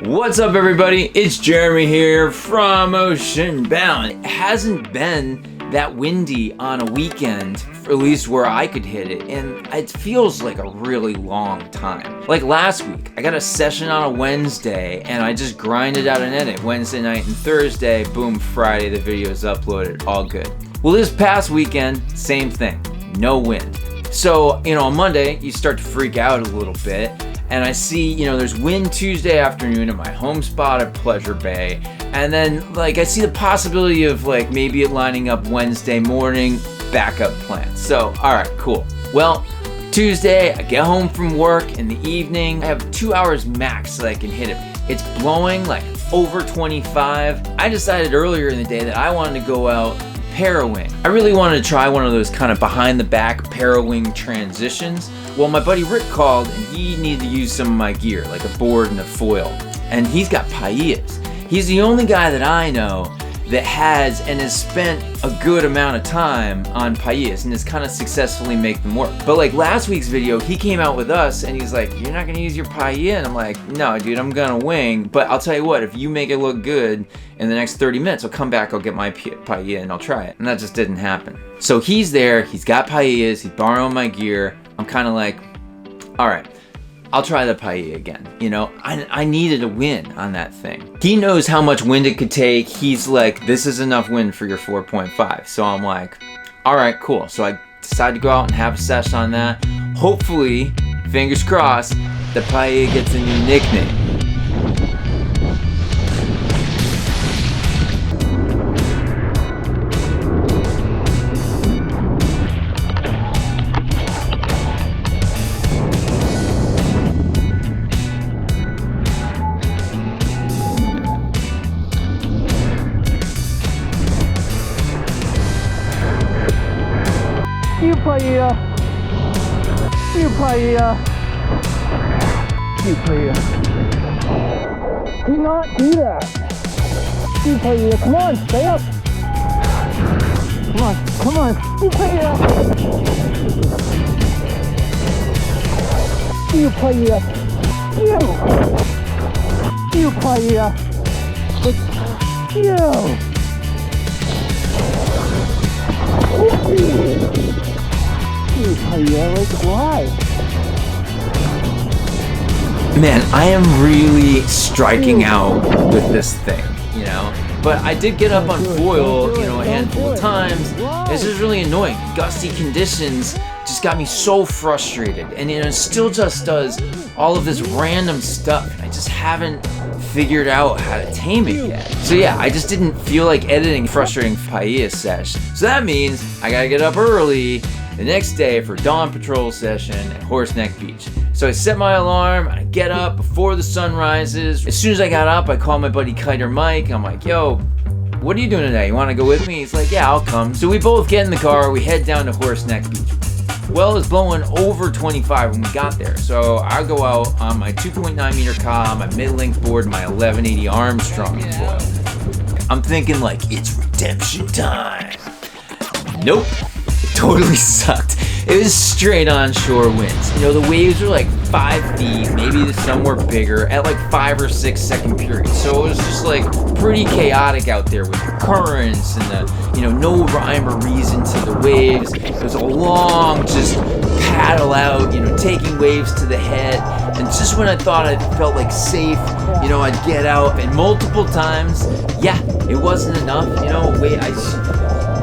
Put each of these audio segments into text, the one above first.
What's up, everybody? It's Jeremy here from Ocean Bound. It hasn't been that windy on a weekend, at least where I could hit it, and it feels like a really long time. Like last week, I got a session on a Wednesday, and I just grinded out an edit. Wednesday night and Thursday, boom, Friday, the video's uploaded, all good. Well, this past weekend, same thing, no wind. So, on Monday, you start to freak out a little bit, and I see, there's wind Tuesday afternoon at my home spot at Pleasure Bay, and then, I see the possibility of, maybe it lining up Wednesday morning, backup plans. So, alright, cool. Well, Tuesday, I get home from work in the evening, I have 2 hours max that I can hit it. It's blowing, over 25. I decided earlier in the day that I wanted to go out parawing. I really wanted to try one of those kind of behind the back parawing transitions. Well, my buddy Rick called and he needed to use some of my gear, like a board and a foil. And he's got Paias. He's the only guy that I know that has and has spent a good amount of time on Paias and has kind of successfully make them work. But last week's video, he came out with us and he's like, "You're not gonna use your Paia?" And I'm like, "No, dude, I'm gonna wing. But I'll tell you what, if you make it look good in the next 30 minutes, I'll come back, I'll get my Paia and I'll try it." And that just didn't happen. So he's there, he's got Paias, he's borrowing my gear. I'm kind of like, all right, I'll try the Paia again. I needed a win on that thing. He knows how much wind it could take. He's like, "This is enough wind for your 4.5. So I'm like, all right, cool. So I decided to go out and have a session on that. Hopefully, fingers crossed, the Paia gets a new nickname. You Paia! You Paia! You Paia! Do not do that! You Paia! Come on, stay up! Come on! You Paia! You Paia! You Paia! You Paia, why? Man, I am really striking out with this thing, But I did get up on foil, a handful of times. It's just really annoying. Gusty conditions just got me so frustrated. And it still just does all of this random stuff. I just haven't figured out how to tame it yet. So yeah, I just didn't feel like editing frustrating Paia sesh. So that means I gotta get up early the next day for dawn patrol session at Horseneck Beach. So I set my alarm, I get up before the sun rises. As soon as I got up, I called my buddy Kiter Mike. I'm like, "Yo, what are you doing today? You wanna go with me?" He's like, "Yeah, I'll come." So we both get in the car, we head down to Horseneck Beach. Well, it's blowing over 25 when we got there. So I go out on my 2.9 meter cob, my mid-length board, my 1180 Armstrong foil. I'm thinking it's redemption time. Nope. Totally sucked. It was straight onshore winds. The waves were 5 feet, maybe some were bigger, at 5 or 6 second periods. So it was just pretty chaotic out there with the currents and the, no rhyme or reason to the waves. It was a long just paddle out, taking waves to the head. And just when I thought I felt safe, I'd get out, and multiple times, yeah, it wasn't enough.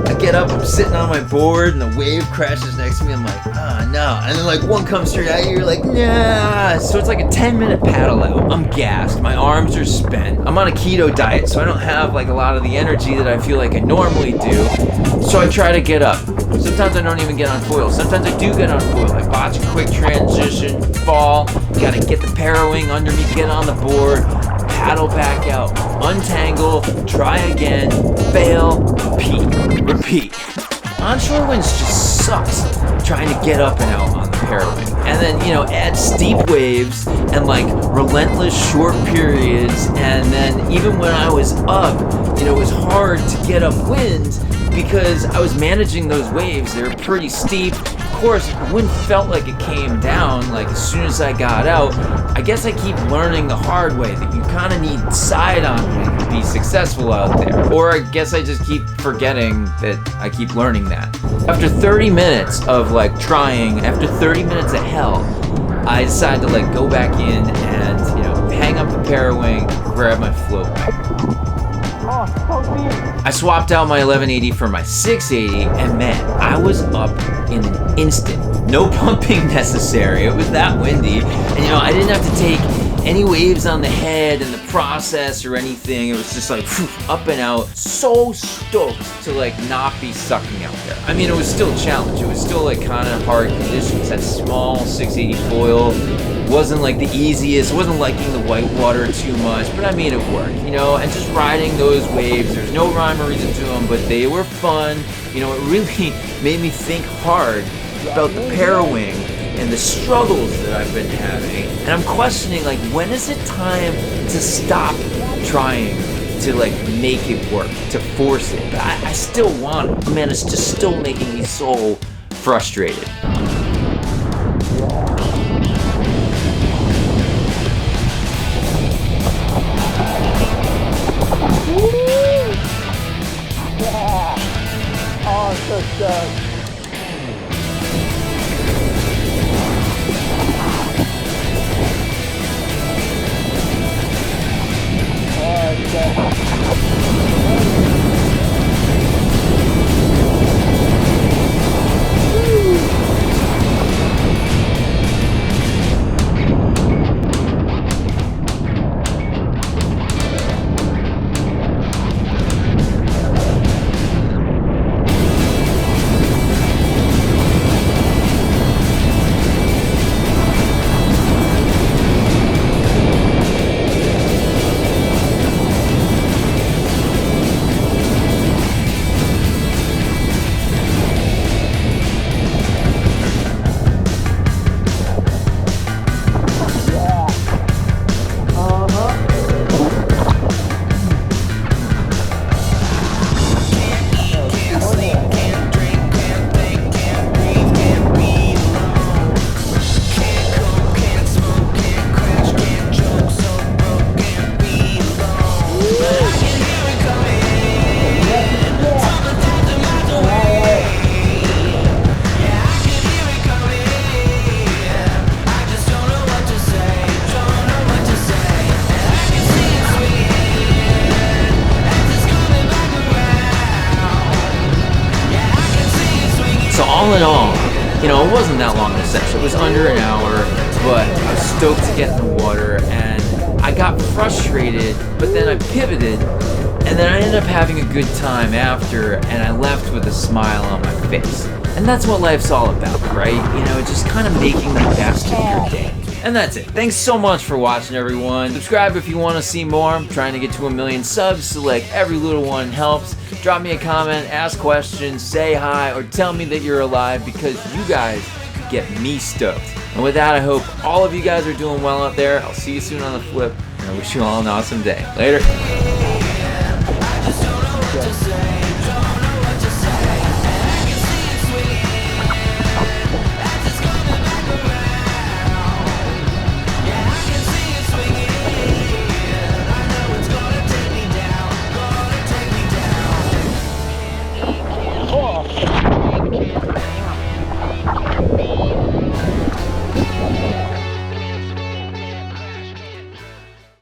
I get up, I'm sitting on my board, and the wave crashes next to me. I'm like, no. And then one comes straight at you, you're like, nah. So it's a 10-minute paddle out. I'm gassed, my arms are spent. I'm on a keto diet, so I don't have a lot of the energy that I feel like I normally do. So I try to get up. Sometimes I don't even get on foil. Sometimes I do get on foil. I botch a quick transition, fall, gotta get the parawing under me, get on the board, paddle back out, untangle, try again, fail, repeat. Onshore winds just sucks trying to get up and out on the parawing. And then, add steep waves and relentless short periods. And then even when I was up, it was hard to get up wind because I was managing those waves. They were pretty steep, course, the wind felt like it came down, like as soon as I got out. I guess I keep learning the hard way that you kind of need side on wind to be successful out there. Or I guess I just keep forgetting that I keep learning that. After 30 minutes of like trying, after 30 minutes of hell, I decided to like go back in and, you know, hang up the parawing, grab my float. I swapped out my 1180 for my 680, and man, I was up in an instant. No pumping necessary. It was that windy, and you know, I didn't have to take any waves on the head in the process or anything. It was just like up and out. So stoked to like not be sucking out there. I mean, it was still a challenge. It was still like kind of hard conditions. That small 680 foil wasn't like the easiest. Wasn't liking the white water too much, but I made it work, you know. And just riding those waves, there's no rhyme or reason to them, but they were fun. You know, it really made me think hard about the parawing and the struggles that I've been having. And I'm questioning, like, when is it time to stop trying to like make it work, to force it? But I still want it. Man, it's just still making me so frustrated. Oh, so stoked. So all in all, you know, it wasn't that long of a session. It was under an hour, but I was stoked to get in the water, and I got frustrated, but then I pivoted, and then I ended up having a good time after, and I left with a smile on my face. And that's what life's all about, right? You know, just kind of making the best of your day. And that's it. Thanks so much for watching, everyone. Subscribe if you want to see more. I'm trying to get to 1 million subs, so like every little one helps. Drop me a comment, ask questions, say hi, or tell me that you're alive, because you guys get me stoked. And with that, I hope all of you guys are doing well out there. I'll see you soon on the flip, and I wish you all an awesome day. Later.